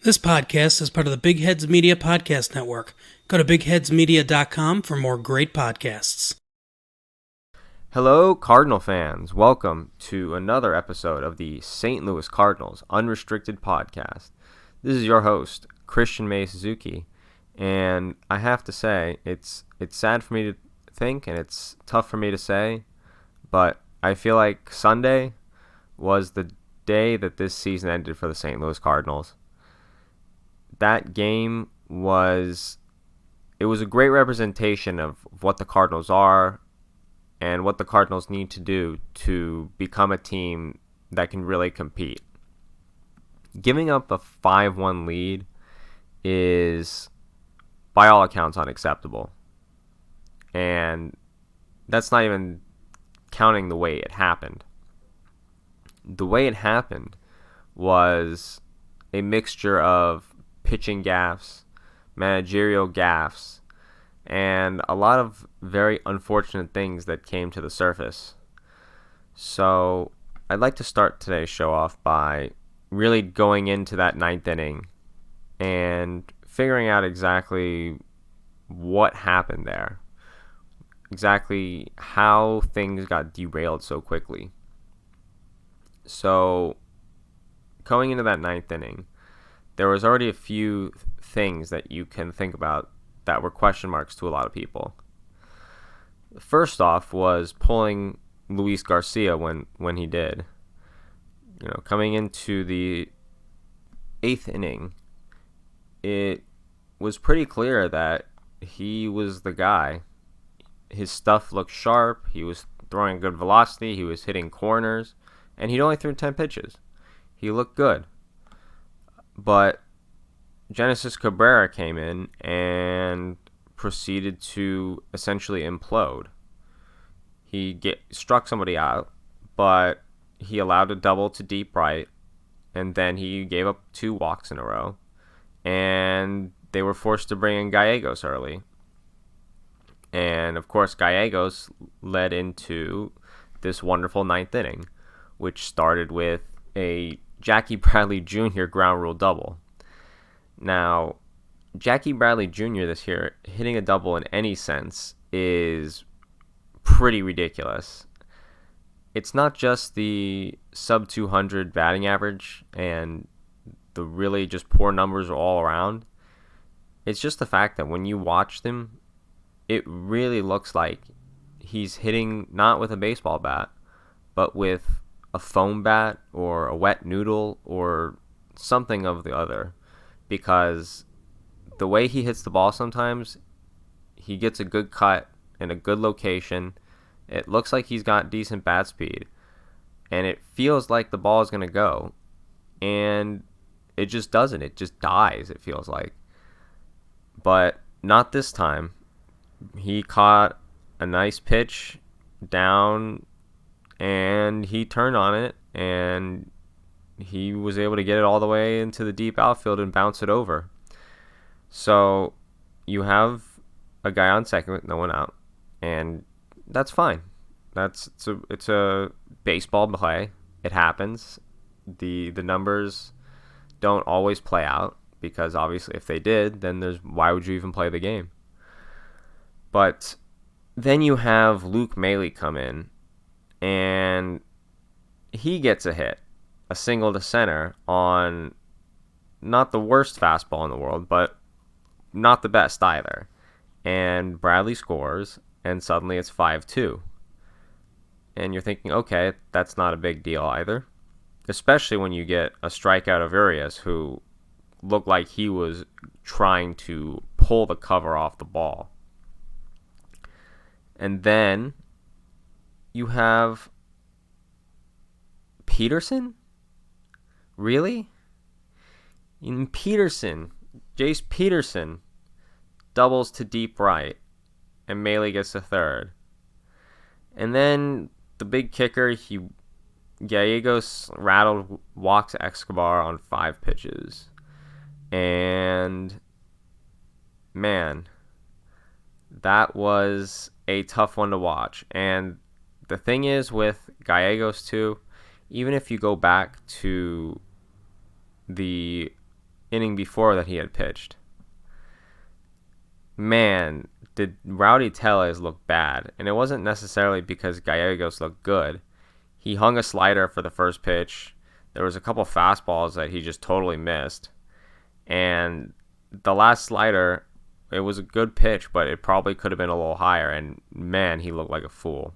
This podcast is part of the Big Heads Media Podcast Network. Go to bigheadsmedia.com for more great podcasts. Hello, Cardinal fans. Welcome to another episode of the St. Louis Cardinals Unrestricted podcast. This is your host, Christian May Suzuki, and I have to say, it's sad for me to think, and it's tough for me to say, but I feel like Sunday was the day that this season ended for the St. Louis Cardinals. That game was a great representation of what the Cardinals are and what the Cardinals need to do to become a team that can really compete. Giving up a 5-1 lead is, by all accounts, unacceptable. And that's not even counting the way it happened. The way it happened was a mixture of pitching gaffes, managerial gaffes, and a lot of very unfortunate things that came to the surface. So I'd like to start today's show off by really going into that ninth inning and figuring out exactly what happened there, exactly how things got derailed so quickly. So going into that ninth inning, there was already a few things that you can think about that were question marks to a lot of people. First off was pulling Luis Garcia when he did. Coming into the eighth inning, it was pretty clear that he was the guy. His stuff looked sharp. He was throwing good velocity. He was hitting corners, and he'd only threw 10 pitches. He looked good. But Genesis Cabrera came in and proceeded to essentially implode. He struck somebody out, but he allowed a double to deep right, and then he gave up 2 walks in a row, and they were forced to bring in Gallegos early. And, of course, Gallegos led into this wonderful ninth inning, which started with a Jackie Bradley Jr. ground rule double. Now, Jackie Bradley Jr. this year, hitting a double in any sense is pretty ridiculous. It's not just the sub 200 batting average and the really just poor numbers all around. It's just the fact that when you watch them, it really looks like he's hitting not with a baseball bat, but with a foam bat or a wet noodle or something of the other. Because the way he hits the ball sometimes, he gets a good cut in a good location. It looks like he's got decent bat speed. And it feels like the ball is going to go. And it just doesn't. It just dies, it feels like. But not this time. He caught a nice pitch down, and he turned on it, and he was able to get it all the way into the deep outfield and bounce it over. So you have a guy on second with no one out, and that's fine. It's a baseball play. It happens. The numbers don't always play out, because obviously if they did, then why would you even play the game? But then you have Luke Maile come in, and he gets a hit. A single to center on not the worst fastball in the world, but not the best either. And Bradley scores, and suddenly it's 5-2. And you're thinking, okay, that's not a big deal either. Especially when you get a strikeout of Reyes, who looked like he was trying to pull the cover off the ball. And then you have Peterson? Really? In Jace Peterson doubles to deep right, and Maile gets to third. And then the big kicker, Gallegos walks Escobar on 5 pitches. And, man, that was a tough one to watch. And the thing is with Gallegos, too, even if you go back to the inning before that he had pitched. Man, did Rowdy Tellez look bad. And it wasn't necessarily because Gallegos looked good. He hung a slider for the first pitch. There was a couple fastballs that he just totally missed. And the last slider, it was a good pitch, but it probably could have been a little higher. And man, he looked like a fool.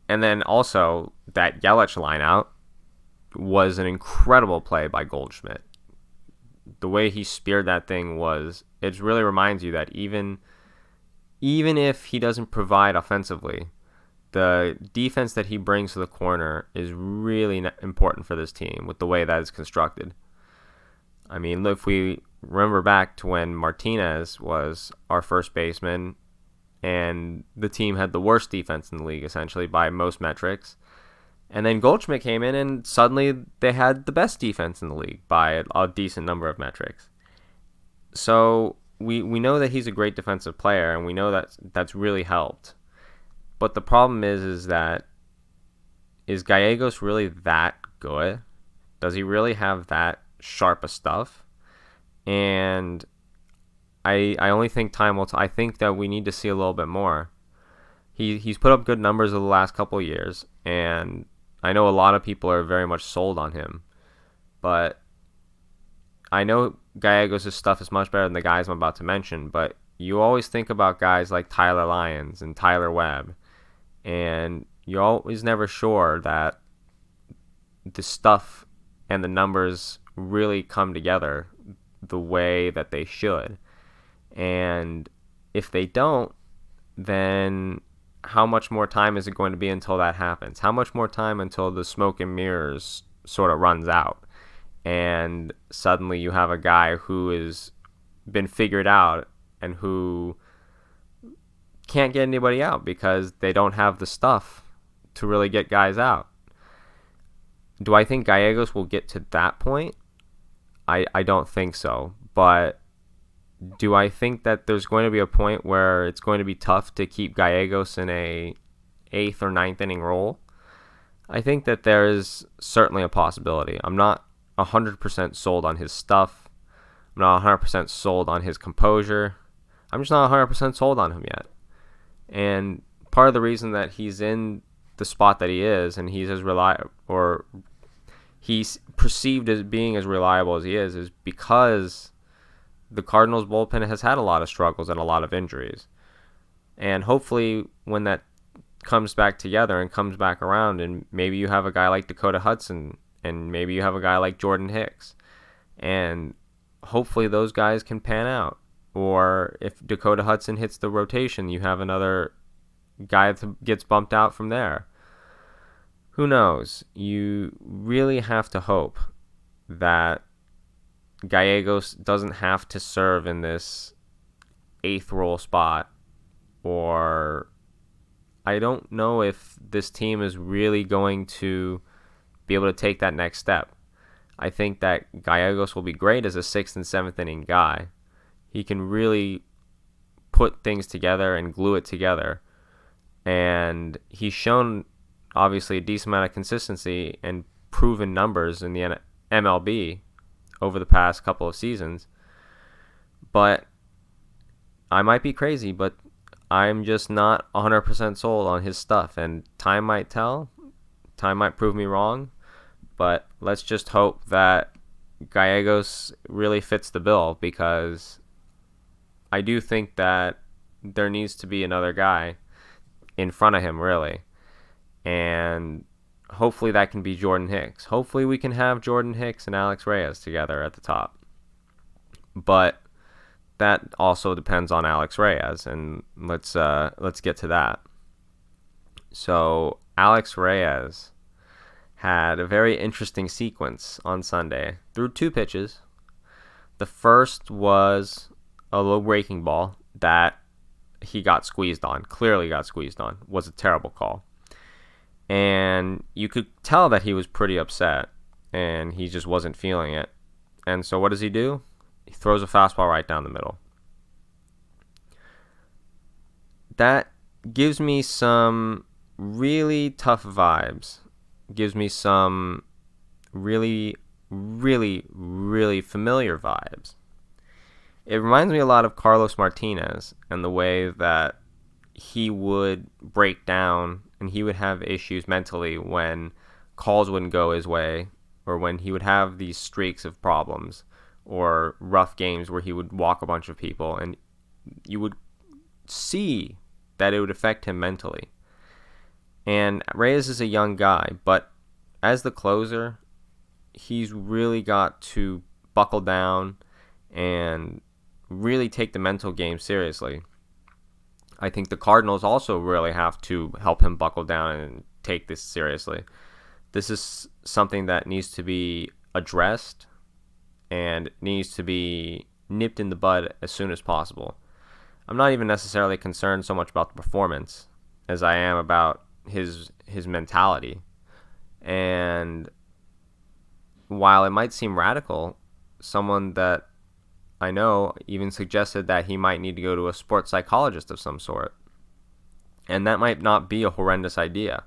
And then also, that Yelich lineout was an incredible play by Goldschmidt. The way he speared that thing it really reminds you that even if he doesn't provide offensively, the defense that he brings to the corner is really important for this team with the way that is constructed. I mean, if we remember back to when Martinez was our first baseman and the team had the worst defense in the league, essentially, by most metrics. And then Goldschmidt came in, and suddenly they had the best defense in the league by a decent number of metrics. So we know that he's a great defensive player, and we know that that's really helped. But the problem is Gallegos really that good? Does he really have that sharp of stuff? And I only think time will I think that we need to see a little bit more. He's put up good numbers over the last couple of years, and I know a lot of people are very much sold on him. But I know Gallegos' stuff is much better than the guys I'm about to mention, but you always think about guys like Tyler Lyons and Tyler Webb, and you're always never sure that the stuff and the numbers really come together the way that they should. And if they don't, then how much more time is it going to be until that happens? How much more time until the smoke and mirrors sort of runs out and suddenly you have a guy who has been figured out and who can't get anybody out because they don't have the stuff to really get guys out? Do I think Gallegos will get to that point? I don't think so. But do I think that there's going to be a point where it's going to be tough to keep Gallegos in a 8th or 9th inning role? I think that there is certainly a possibility. I'm not 100% sold on his stuff. I'm not 100% sold on his composure. I'm just not 100% sold on him yet. And part of the reason that he's in the spot that he is, and he's as reliable, or he's perceived as being as reliable as he is because the Cardinals bullpen has had a lot of struggles and a lot of injuries. And hopefully when that comes back together and comes back around, and maybe you have a guy like Dakota Hudson, and maybe you have a guy like Jordan Hicks, and hopefully those guys can pan out. Or if Dakota Hudson hits the rotation, you have another guy that gets bumped out from there. Who knows? You really have to hope that Gallegos doesn't have to serve in this 8th role spot, or I don't know if this team is really going to be able to take that next step. I think that Gallegos will be great as a 6th and 7th inning guy. He can really put things together and glue it together, and he's shown obviously a decent amount of consistency and proven numbers in the MLB over the past couple of seasons. But I might be crazy, but I'm just not 100% sold on his stuff, and time might tell. Time might prove me wrong, but let's just hope that Gallegos really fits the bill, because I do think that there needs to be another guy in front of him, really. And hopefully that can be Jordan Hicks. Hopefully we can have Jordan Hicks and Alex Reyes together at the top. But that also depends on Alex Reyes, and let's get to that. So Alex Reyes had a very interesting sequence on Sunday. Threw 2 pitches. The first was a low breaking ball that he got squeezed on. Clearly got squeezed on. Was a terrible call. And you could tell that he was pretty upset, and he just wasn't feeling it. And so what does he do? He throws a fastball right down the middle. That gives me some really tough vibes. Gives me some really really, really familiar vibes. It reminds me a lot of Carlos Martinez and the way that he would break down and he would have issues mentally when calls wouldn't go his way, or when he would have these streaks of problems or rough games where he would walk a bunch of people, and you would see that it would affect him mentally. And Reyes is a young guy, but as the closer, he's really got to buckle down and really take the mental game seriously. I think the Cardinals also really have to help him buckle down and take this seriously. This is something that needs to be addressed and needs to be nipped in the bud as soon as possible. I'm not even necessarily concerned so much about the performance as I am about his mentality. And while it might seem radical, someone that I know even suggested that he might need to go to a sports psychologist of some sort. And that might not be a horrendous idea,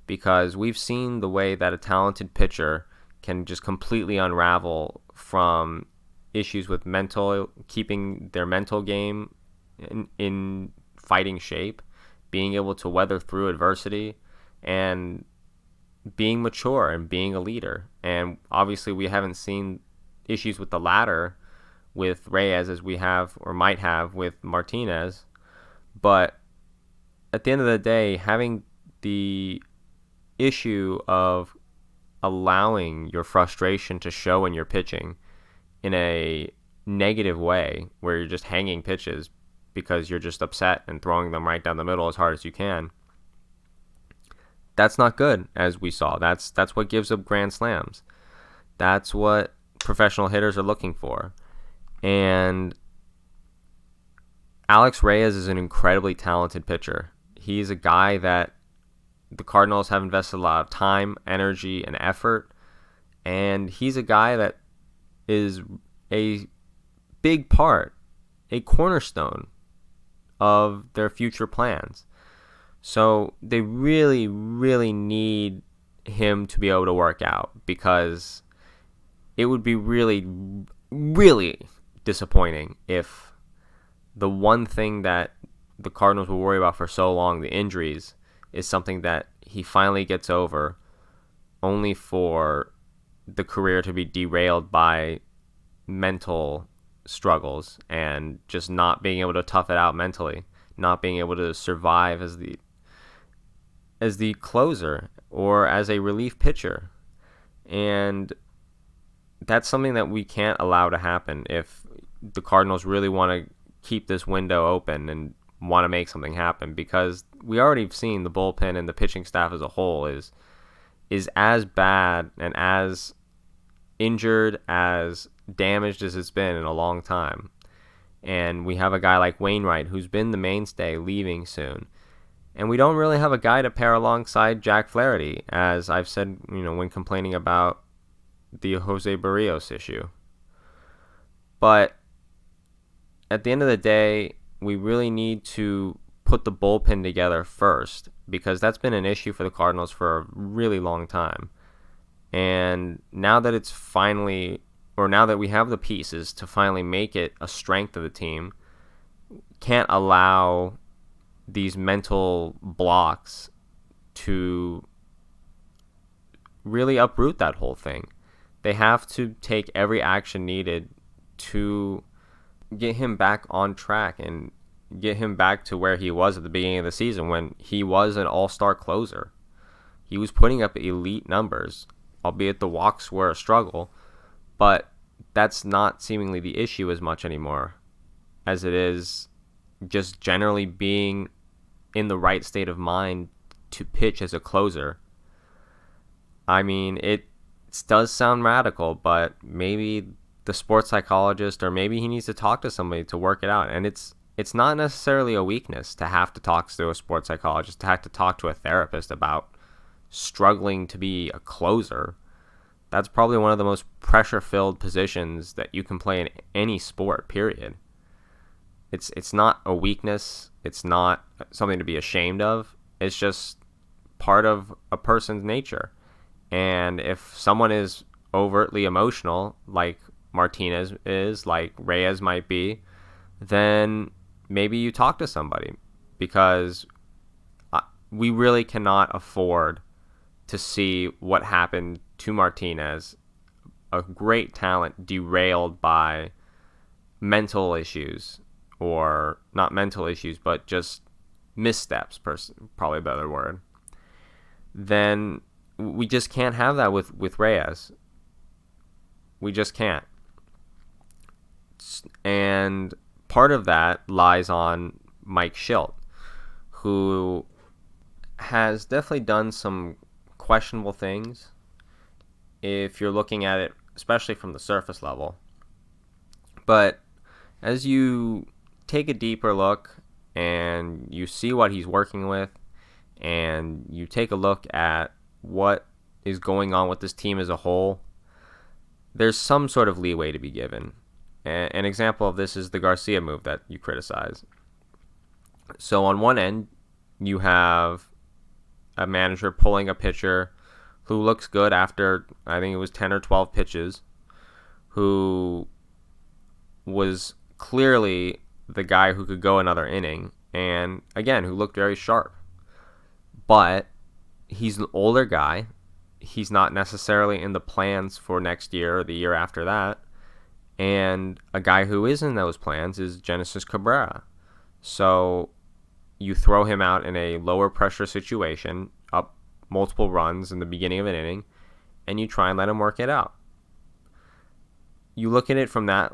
because we've seen the way that a talented pitcher can just completely unravel from issues with keeping their mental game in fighting shape, being able to weather through adversity, and being mature and being a leader. And obviously we haven't seen issues with the latter with Reyes as we have or might have with Martinez. But at the end of the day, having the issue of allowing your frustration to show in your pitching in a negative way, where you're just hanging pitches because you're just upset and throwing them right down the middle as hard as you can, that's not good, as we saw. That's what gives up grand slams. That's what professional hitters are looking for. And Alex Reyes is an incredibly talented pitcher. He's a guy that the Cardinals have invested a lot of time, energy, and effort. And he's a guy that is a big part, a cornerstone of their future plans. So they really, really need him to be able to work out, because it would be really, really disappointing if the one thing that the Cardinals will worry about for so long, the injuries, is something that he finally gets over, only for the career to be derailed by mental struggles and just not being able to tough it out mentally, not being able to survive as the closer or as a relief pitcher. And that's something that we can't allow to happen if the Cardinals really want to keep this window open and want to make something happen, because we already have seen the bullpen and the pitching staff as a whole is as bad and as injured, as damaged as it's been in a long time. And we have a guy like Wainwright, who's been the mainstay, leaving soon. And we don't really have a guy to pair alongside Jack Flaherty, as I've said, when complaining about the Jose Barrios issue. But at the end of the day, we really need to put the bullpen together first, because that's been an issue for the Cardinals for a really long time. And now that now that we have the pieces to finally make it a strength of the team, can't allow these mental blocks to really uproot that whole thing. They have to take every action needed to get him back on track and get him back to where he was at the beginning of the season, when he was an all-star closer. He was putting up elite numbers, albeit the walks were a struggle, but that's not seemingly the issue as much anymore as it is just generally being in the right state of mind to pitch as a closer. I mean, it does sound radical, but maybe the sports psychologist, or maybe he needs to talk to somebody to work it out. And it's not necessarily a weakness to have to talk to a sports psychologist, to have to talk to a therapist about struggling to be a closer. That's probably one of the most pressure-filled positions that you can play in any sport, period. It's not a weakness. It's not something to be ashamed of. It's just part of a person's nature. And if someone is overtly emotional, like Martinez is, like Reyes might be, then maybe you talk to somebody, because we really cannot afford to see what happened to Martinez, a great talent derailed by mental issues, or not mental issues, but just missteps, probably a better word. Then we just can't have that with Reyes. We just can't. And part of that lies on Mike Shildt, who has definitely done some questionable things if you're looking at it, especially from the surface level. But as you take a deeper look and you see what he's working with, and you take a look at what is going on with this team as a whole, there's some sort of leeway to be given. An example of this is the Garcia move that you criticize. So on one end, you have a manager pulling a pitcher who looks good after, I think it was 10 or 12 pitches, who was clearly the guy who could go another inning, and again, who looked very sharp. But he's an older guy. He's not necessarily in the plans for next year or the year after that. And a guy who is in those plans is Genesis Cabrera. So you throw him out in a lower pressure situation, up multiple runs in the beginning of an inning, and you try and let him work it out. You look at it from that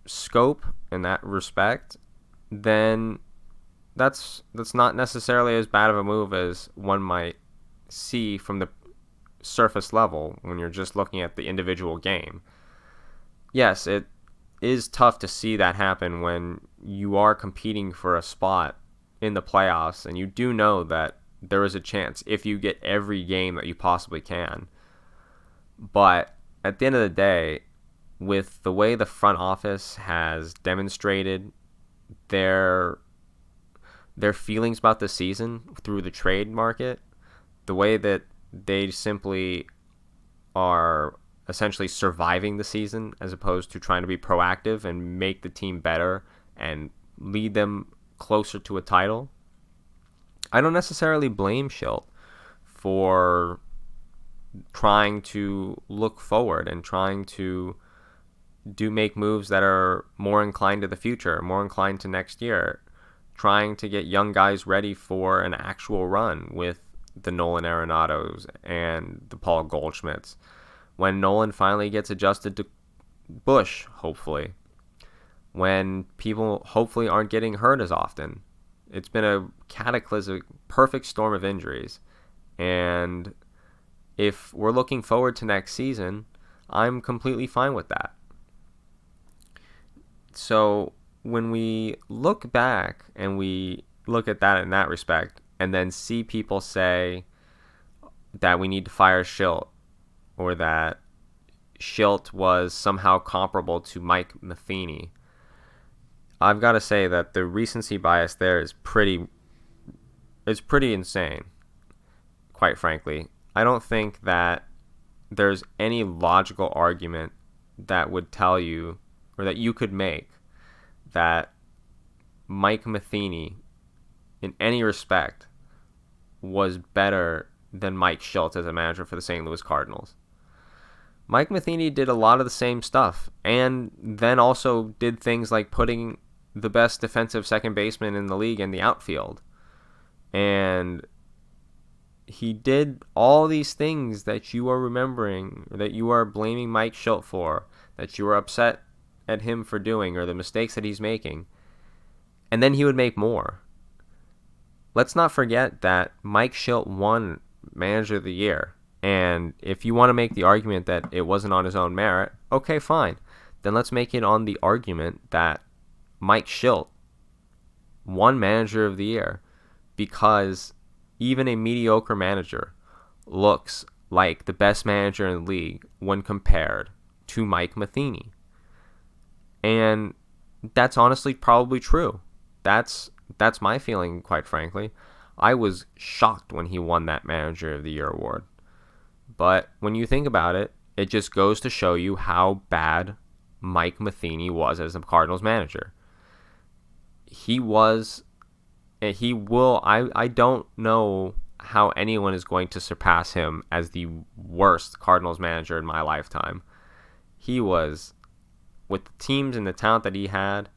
scope and that respect, then that's not necessarily as bad of a move as one might see from the surface level when you're just looking at the individual game. Yes, it is tough to see that happen when you are competing for a spot in the playoffs, and you do know that there is a chance if you get every game that you possibly can. But at the end of the day, with the way the front office has demonstrated their feelings about the season through the trade market, the way that they simply are essentially surviving the season as opposed to trying to be proactive and make the team better and lead them closer to a title, I don't necessarily blame Shildt for trying to look forward and trying to make moves that are more inclined to the future, more inclined to next year, trying to get young guys ready for an actual run with the Nolan Arenados and the Paul Goldschmidts. When Nolan finally gets adjusted to Busch, hopefully. When people hopefully aren't getting hurt as often. It's been a cataclysmic, perfect storm of injuries. And if we're looking forward to next season, I'm completely fine with that. So when we look back and we look at that in that respect, and then see people say that we need to fire Shildt, or that Shildt was somehow comparable to Mike Matheny, I've got to say that the recency bias there is pretty insane, quite frankly. I don't think that there's any logical argument that would tell you, or that you could make, that Mike Matheny, in any respect, was better than Mike Shildt as a manager for the St. Louis Cardinals. Mike Matheny did a lot of the same stuff, and then also did things like putting the best defensive second baseman in the league in the outfield. And he did all these things that you are remembering, or that you are blaming Mike Shildt for, that you are upset at him for doing, or the mistakes that he's making. And then he would make more. Let's not forget that Mike Shildt won Manager of the Year. And if you want to make the argument that it wasn't on his own merit, okay, fine. Then let's make it on the argument that Mike Shildt won Manager of the Year because even a mediocre manager looks like the best manager in the league when compared to Mike Matheny. And that's honestly probably true. That's my feeling, quite frankly. I was shocked when he won that Manager of the Year award. But when you think about it, it just goes to show you how bad Mike Matheny was as a Cardinals manager. He was, and he will, I don't know how anyone is going to surpass him as the worst Cardinals manager in my lifetime. He was, with the teams and the talent that he had,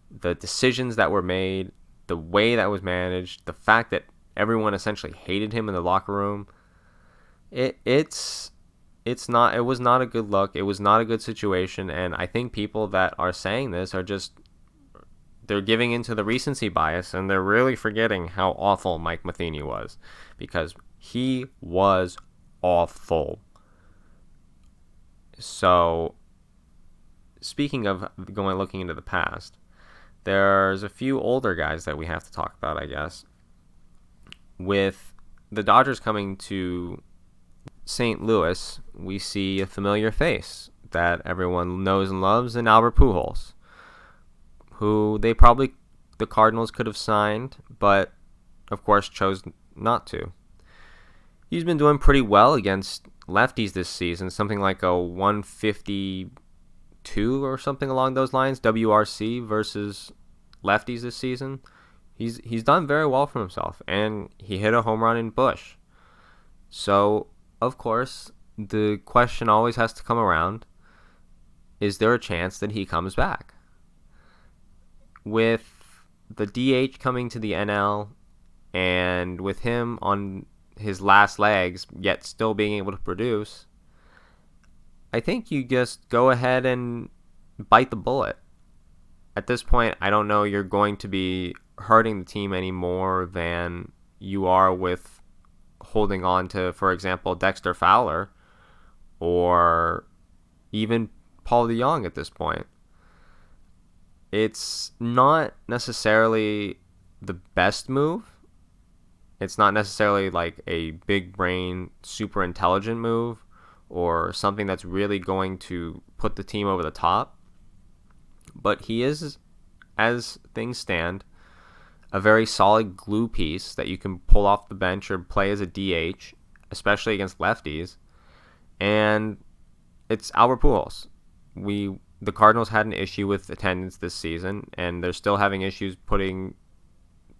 the decisions that were made, the way that was managed, the fact that everyone essentially hated him in the locker room. It was not a good look. It was not a good situation, and I think people that are saying this are just, they're giving into the recency bias, and they're really forgetting how awful Mike Matheny was, because he was awful. So, speaking of looking into the past, there's a few older guys that we have to talk about, I guess. With the Dodgers coming to St. Louis, we see a familiar face that everyone knows and loves, in Albert Pujols, who the Cardinals could have signed, but of course chose not to. He's been doing pretty well against lefties this season, something like a 152 or something along those lines, WRC versus lefties this season. He's done very well for himself, and he hit a home run in Busch. So, of course, the question always has to come around, is there a chance that he comes back? With the DH coming to the NL, and with him on his last legs, yet still being able to produce, I think you just go ahead and bite the bullet. At this point, I don't know you're going to be hurting the team any more than you are with holding on to, for example, Dexter Fowler or even Paul DeJong at this point. It's not necessarily the best move. It's not necessarily like a big brain, super intelligent move or something that's really going to put the team over the top. But he is, as things stand, a very solid glue piece that you can pull off the bench or play as a DH, especially against lefties. And it's Albert Pujols. The Cardinals had an issue with attendance this season, and they're still having issues putting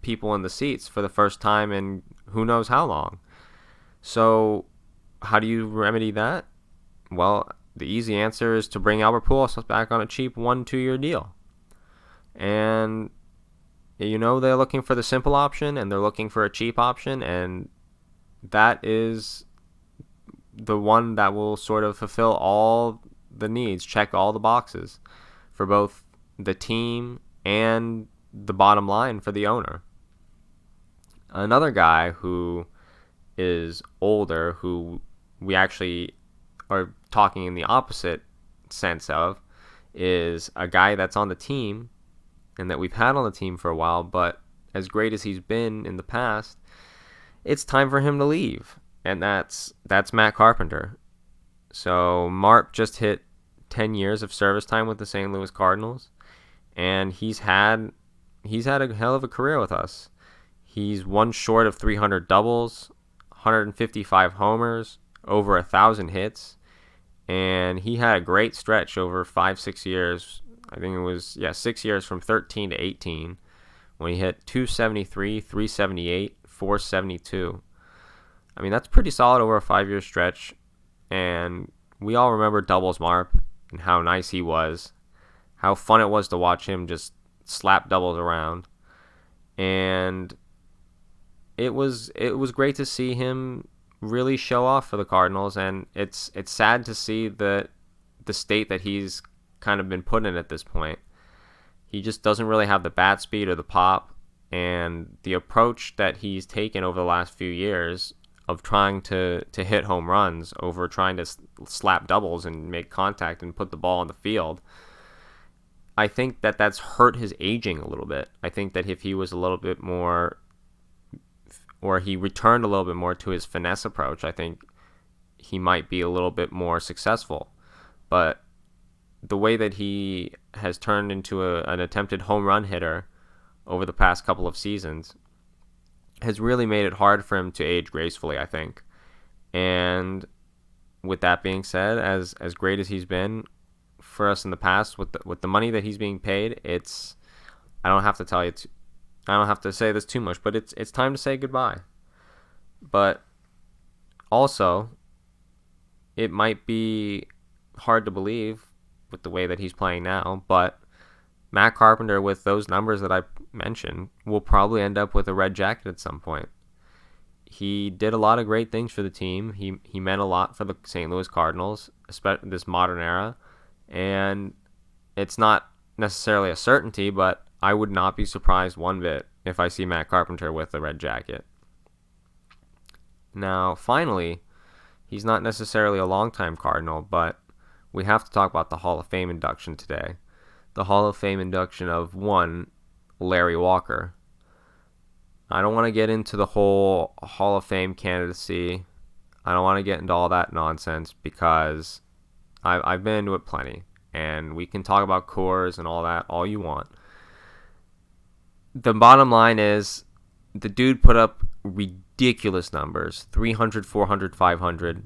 people in the seats for the first time in who knows how long. So how do you remedy that? Well, the easy answer is to bring Albert Pujols back on a cheap 1-2 year deal. And they're looking for the simple option, and they're looking for a cheap option, and that is the one that will sort of fulfill all the needs, check all the boxes for both the team and the bottom line for the owner. Another guy who is older, who we actually are talking in the opposite sense of, is a guy that's on the team and that we've had on the team for a while, but as great as he's been in the past, it's time for him to leave, and that's Matt Carpenter. So Marp just hit 10 years of service time with the St. Louis Cardinals, and he's had a hell of a career with us. He's one short of 300 doubles, 155 homers, over 1,000 hits, and he had a great stretch over 5-6 years. I think it was 6 years from 13 to 18, when he hit 273, 378, 472. I mean, that's pretty solid over a 5-year stretch, and we all remember Doubles Marp and how nice he was, how fun it was to watch him just slap doubles around, and it was great to see him really show off for the Cardinals, and it's sad to see the state that he's kind of been put in at this point. He just doesn't really have the bat speed or the pop, and the approach that he's taken over the last few years of trying to hit home runs over trying to slap doubles and make contact and put the ball on the field, I think that that's hurt his aging a little bit. I think that if he was a little bit more, or he returned a little bit more to his finesse approach, I think he might be a little bit more successful. But the way that he has turned into an attempted home run hitter over the past couple of seasons has really made it hard for him to age gracefully, I think. And with that being said, as great as he's been for us in the past, with the money that he's being paid, I don't have to tell you, I don't have to say this too much, but it's time to say goodbye. But also, it might be hard to believe with the way that he's playing now, but Matt Carpenter, with those numbers that I mentioned, will probably end up with a red jacket at some point. He did a lot of great things for the team. He meant a lot for the St. Louis Cardinals, especially this modern era. And it's not necessarily a certainty, but I would not be surprised one bit if I see Matt Carpenter with a red jacket. Now, finally, he's not necessarily a longtime Cardinal, but we have to talk about the Hall of Fame induction today. The Hall of Fame induction of one, Larry Walker. I don't want to get into the whole Hall of Fame candidacy. I don't want to get into all that nonsense because I've been into it plenty. And we can talk about Coors and all that all you want. The bottom line is the dude put up ridiculous numbers. 300, 400, 500.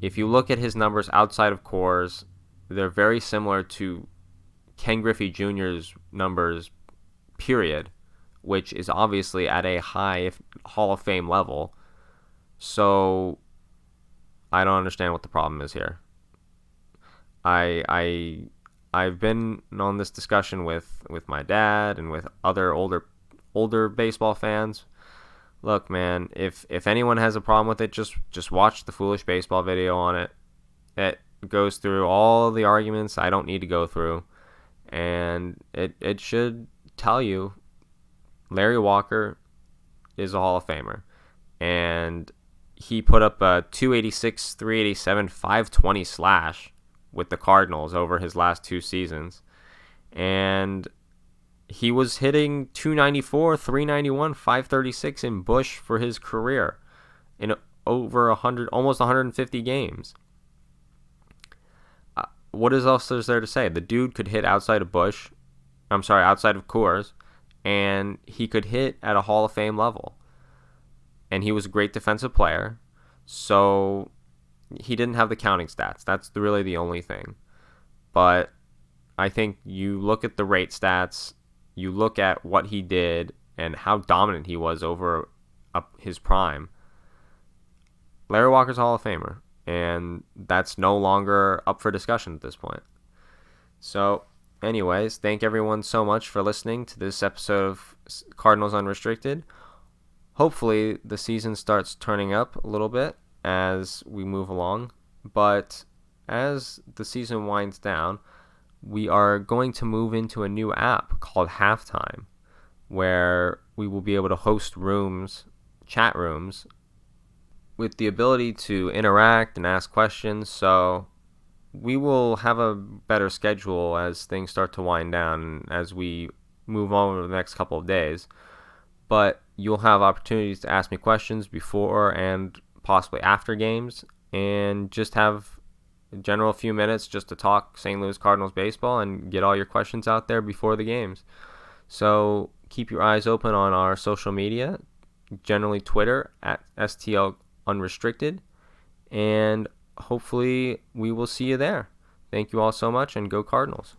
If you look at his numbers outside of Coors, they're very similar to Ken Griffey Jr.'s numbers, period, which is obviously at a high Hall of Fame level. So I don't understand what the problem is here. I've been on this discussion with my dad and with other older baseball fans. Look, man, if anyone has a problem with it, just watch the Foolish Baseball video on it. It goes through all the arguments I don't need to go through. And it should tell you Larry Walker is a Hall of Famer. And he put up a 286, 387, 520 slash with the Cardinals over his last two seasons. And he was hitting 294, 391, 536 in Busch for his career in over 100, almost 150 games. What else is there to say? The dude could hit outside of outside of Coors, and he could hit at a Hall of Fame level. And he was a great defensive player, so he didn't have the counting stats. That's really the only thing. But I think you look at the rate stats, you look at what he did and how dominant he was over his prime. Larry Walker's a Hall of Famer, and that's no longer up for discussion at this point. So, anyways, thank everyone so much for listening to this episode of Cardinals Unrestricted. Hopefully, the season starts turning up a little bit as we move along, but as the season winds down, we are going to move into a new app called Halftime, where we will be able to host chat rooms, with the ability to interact and ask questions. So we will have a better schedule as things start to wind down as we move on over the next couple of days. But you'll have opportunities to ask me questions before and possibly after games, and just have a general few minutes just to talk St. Louis Cardinals baseball and get all your questions out there before the games. So keep your eyes open on our social media, generally Twitter at STL Unrestricted, and hopefully we will see you there. Thank you all so much, and go Cardinals.